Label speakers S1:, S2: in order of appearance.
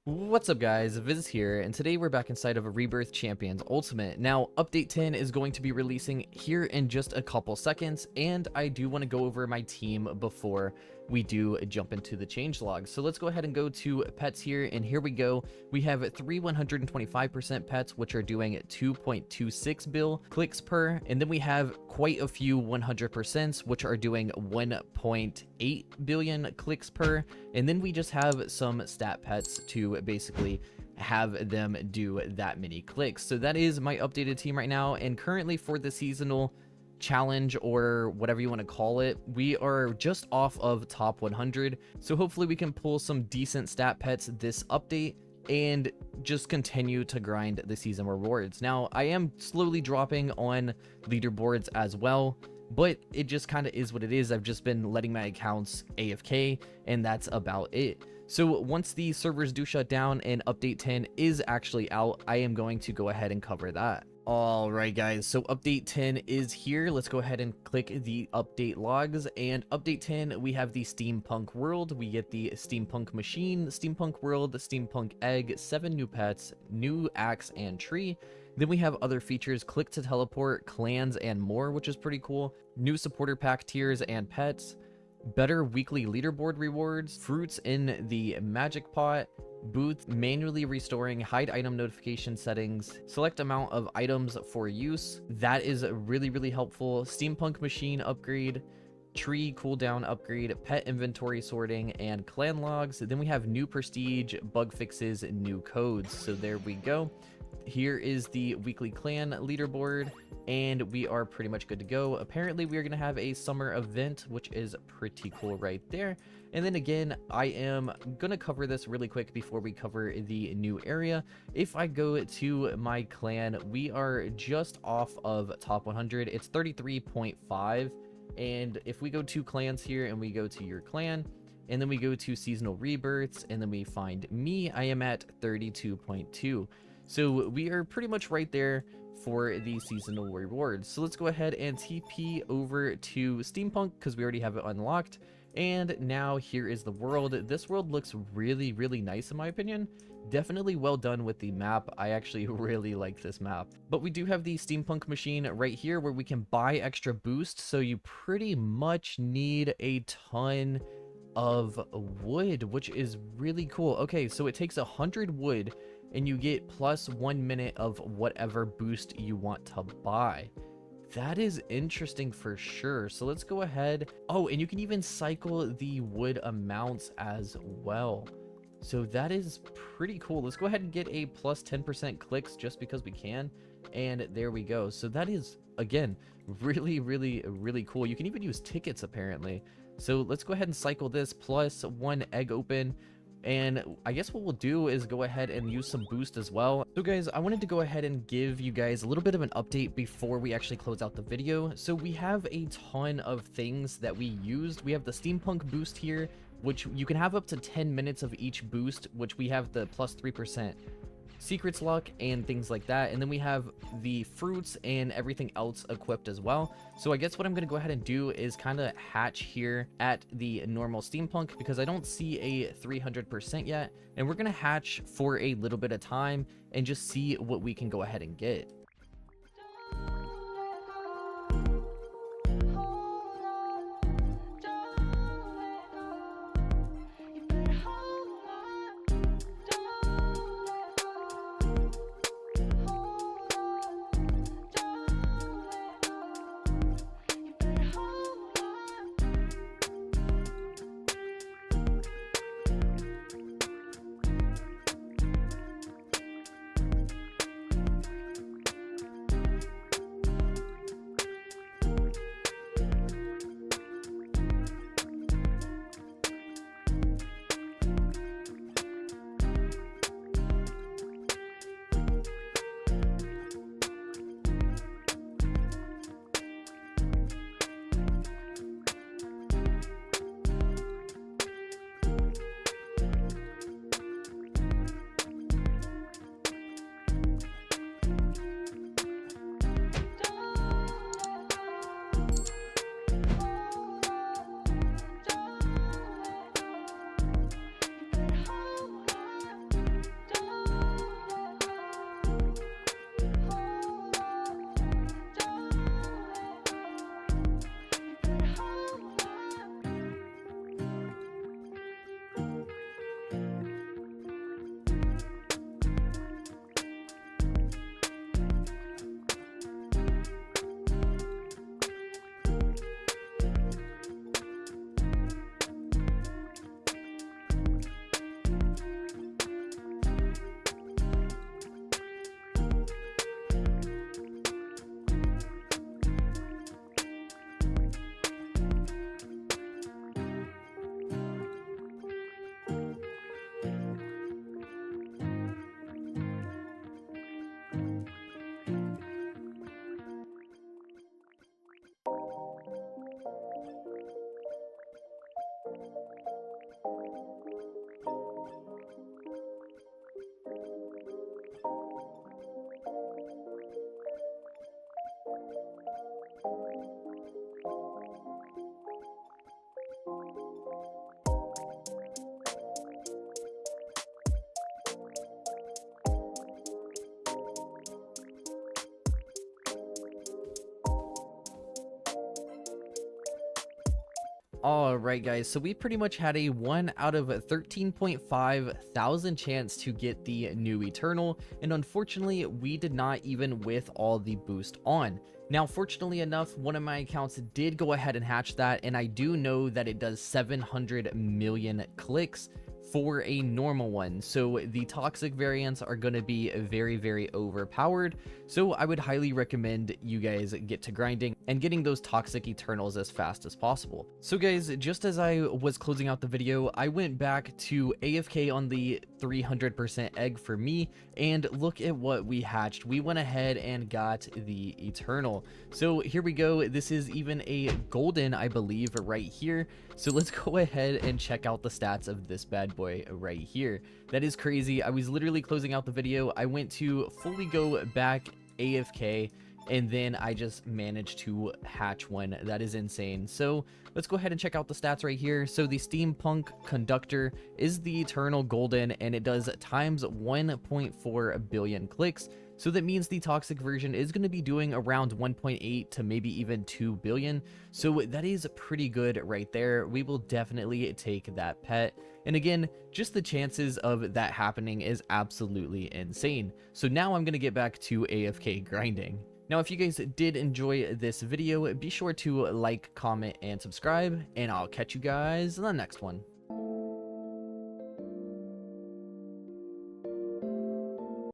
S1: What's up guys, Viz here, and today we're back inside of a Rebirth Champions Ultimate. Now, Update 10 is going to be releasing here in just a couple seconds, and I do want to go over my team before we do jump into the changelog. So let's go ahead and go to pets here, and here we go. We have 3 125% pets, which are doing 2.26 bill clicks per, and then we have quite a few 100%, which are doing 1.8 billion clicks per, and then we just have some stat pets to basically have them do that many clicks. So that is my updated team right now, and currently for the seasonal challenge, or whatever you want to call it, we are just off of top 100, so hopefully we can pull some decent stat pets this update and just continue to grind the season rewards. Now, I am slowly dropping on leaderboards as well, but it just kind of is what it is. I've just been letting my accounts AFK, and that's about it. So once the servers do shut down and update 10 is actually out, I am going to go ahead and cover that. Alright guys, so update 10 is here. Let's go ahead and click the update logs, and update 10, we have the Steampunk world. We get the Steampunk machine, Steampunk world, the Steampunk egg, 7 new pets, new axe and tree. Then we have other features, click to teleport, clans, and more, which is pretty cool. New supporter pack tiers and pets, better weekly leaderboard rewards, fruits in the magic pot, booth manually restoring hide item notification settings, select amount of items for use. That is really helpful. Steampunk machine upgrade, tree cooldown upgrade, pet inventory sorting, and clan logs. Then we have new prestige, bug fixes, new codes. So there we go. Here is the weekly clan leaderboard, and we are pretty much good to go. Apparently we are going to have a summer event, which is pretty cool right there. And then again, I am going to cover this really quick before we cover the new area. If I go to my clan, we are just off of top 100. It's 33.5, and if we go to clans here and we go to your clan, and then we go to seasonal rebirths, and then we find me, I am at 32.2. So we are pretty much right there for the seasonal rewards. So let's go ahead and TP over to Steampunk because we already have it unlocked. And now here is the world. This world looks really nice in my opinion. Definitely well done with the map. I actually really like this map. But we do have the Steampunk machine right here where we can buy extra boost. So you pretty much need a ton of wood, which is really cool. Okay, so it takes 100 wood and you get plus 1 minute of whatever boost you want to buy. That is interesting for sure. So let's go ahead. Oh, and you can even cycle the wood amounts as well. So that is pretty cool. Let's go ahead and get a plus 10% clicks just because we can. And there we go. So that is, again, really cool. You can even use tickets apparently. So let's go ahead and cycle this plus 1 egg open. And I guess what we'll do is go ahead and use some boost as well. So guys, I wanted to go ahead and give you guys a little bit of an update before we actually close out the video. So we have a ton of things that we used. We have the Steampunk boost here, which you can have up to 10 minutes of each boost, which we have the plus 3% secrets luck and things like that. And then we have the fruits and everything else equipped as well. So I guess what I'm going to go ahead and do is kind of hatch here at the normal Steampunk because I don't see a 300% yet, and we're going to hatch for a little bit of time and just see what we can go ahead and get. Alright guys, so we pretty much had a 1 out of 13.5 thousand chance to get the new Eternal, and unfortunately we did not, even with all the boost on. Now fortunately enough, one of my accounts did go ahead and hatch that, and I do know that it does 700 million clicks for a normal one, so the toxic variants are going to be very overpowered. So I would highly recommend you guys get to grinding and getting those toxic Eternals as fast as possible. So guys, just as I was closing out the video, I went back to AFK on the 300% egg for me, and look at what we hatched. We went ahead and got the Eternal. So here we go. This is even a golden, I believe, right here. So let's go ahead and check out the stats of this bad boy right here. That is crazy. I was literally closing out the video. I went to fully go back AFK, and then I just managed to hatch one. That is insane. So let's go ahead and check out the stats right here. So the Steampunk Conductor is the Eternal Golden, and it does times 1.4 billion clicks. So that means the toxic version is going to be doing around 1.8 to maybe even 2 billion. So that is pretty good right there. We will definitely take that pet. And again, just the chances of that happening is absolutely insane. So now I'm going to get back to AFK grinding. Now, if you guys did enjoy this video, be sure to like, comment, and subscribe, and I'll catch you guys in the next one.